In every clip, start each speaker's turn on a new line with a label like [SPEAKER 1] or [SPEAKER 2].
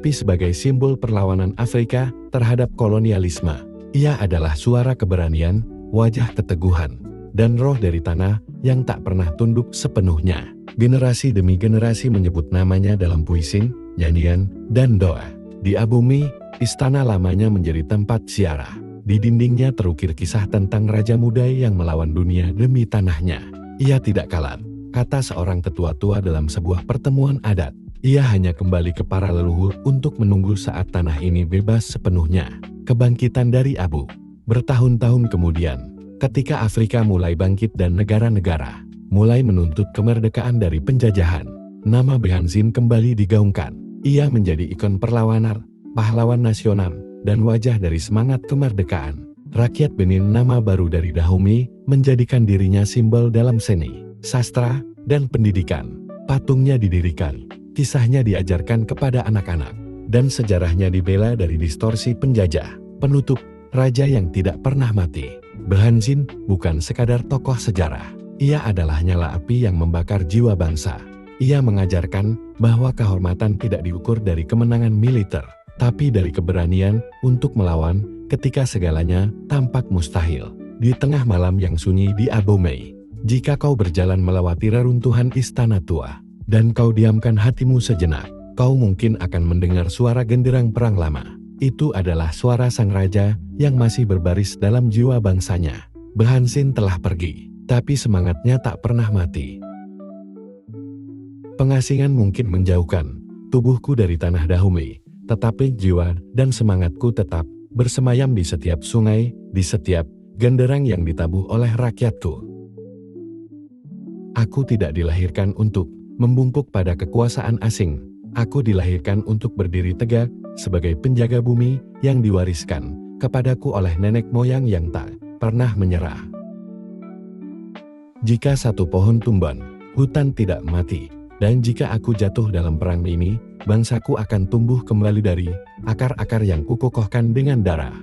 [SPEAKER 1] tapi sebagai simbol perlawanan Afrika terhadap kolonialisme. Ia adalah suara keberanian, wajah keteguhan, dan roh dari tanah yang tak pernah tunduk sepenuhnya. Generasi demi generasi menyebut namanya dalam puisi, nyanyian, dan doa. Di Abomey, istana lamanya menjadi tempat ziarah. Di dindingnya terukir kisah tentang raja muda yang melawan dunia demi tanahnya. Ia tidak kalah, kata seorang tetua tua dalam sebuah pertemuan adat. Ia hanya kembali ke para leluhur untuk menunggu saat tanah ini bebas sepenuhnya. Kebangkitan dari Abu. Bertahun-tahun kemudian, ketika Afrika mulai bangkit dan negara-negara mulai menuntut kemerdekaan dari penjajahan, nama Behanzin kembali digaungkan. Ia menjadi ikon perlawanan, pahlawan nasional, dan wajah dari semangat kemerdekaan. Rakyat Benin nama baru dari Dahomey menjadikan dirinya simbol dalam seni, sastra, dan pendidikan. Patungnya didirikan, kisahnya diajarkan kepada anak-anak, dan sejarahnya dibela dari distorsi penjajah. Penutup, raja yang tidak pernah mati. Behanzin bukan sekadar tokoh sejarah. Ia adalah nyala api yang membakar jiwa bangsa. Ia mengajarkan bahwa kehormatan tidak diukur dari kemenangan militer, tapi dari keberanian untuk melawan ketika segalanya tampak mustahil. Di tengah malam yang sunyi di Abomey, jika kau berjalan melewati reruntuhan istana tua, dan kau diamkan hatimu sejenak, kau mungkin akan mendengar suara genderang perang lama. Itu adalah suara sang raja yang masih berbaris dalam jiwa bangsanya. Behanzin telah pergi, tapi semangatnya tak pernah mati. Pengasingan mungkin menjauhkan tubuhku dari tanah Dahomey, tetapi jiwa dan semangatku tetap bersemayam di setiap sungai, di setiap genderang yang ditabuh oleh rakyatku. Aku tidak dilahirkan untuk membungkuk pada kekuasaan asing. Aku dilahirkan untuk berdiri tegak sebagai penjaga bumi yang diwariskan kepadaku oleh nenek moyang yang tak pernah menyerah. Jika satu pohon tumbang, hutan tidak mati, dan jika aku jatuh dalam perang ini, bangsaku akan tumbuh kembali dari akar-akar yang kukokohkan dengan darah.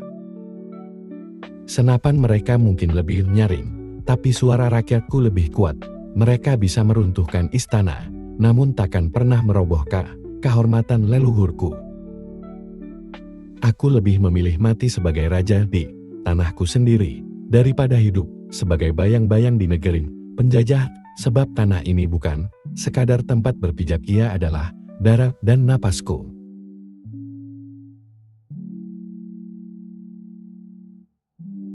[SPEAKER 1] Senapan mereka mungkin lebih nyaring, tapi suara rakyatku lebih kuat. Mereka bisa meruntuhkan istana, namun takkan pernah merobohkan kehormatan leluhurku. Aku lebih memilih mati sebagai raja di tanahku sendiri, daripada hidup sebagai bayang-bayang di negeri penjajah, sebab tanah ini bukan sekadar tempat berpijak, ia adalah darah dan napasku.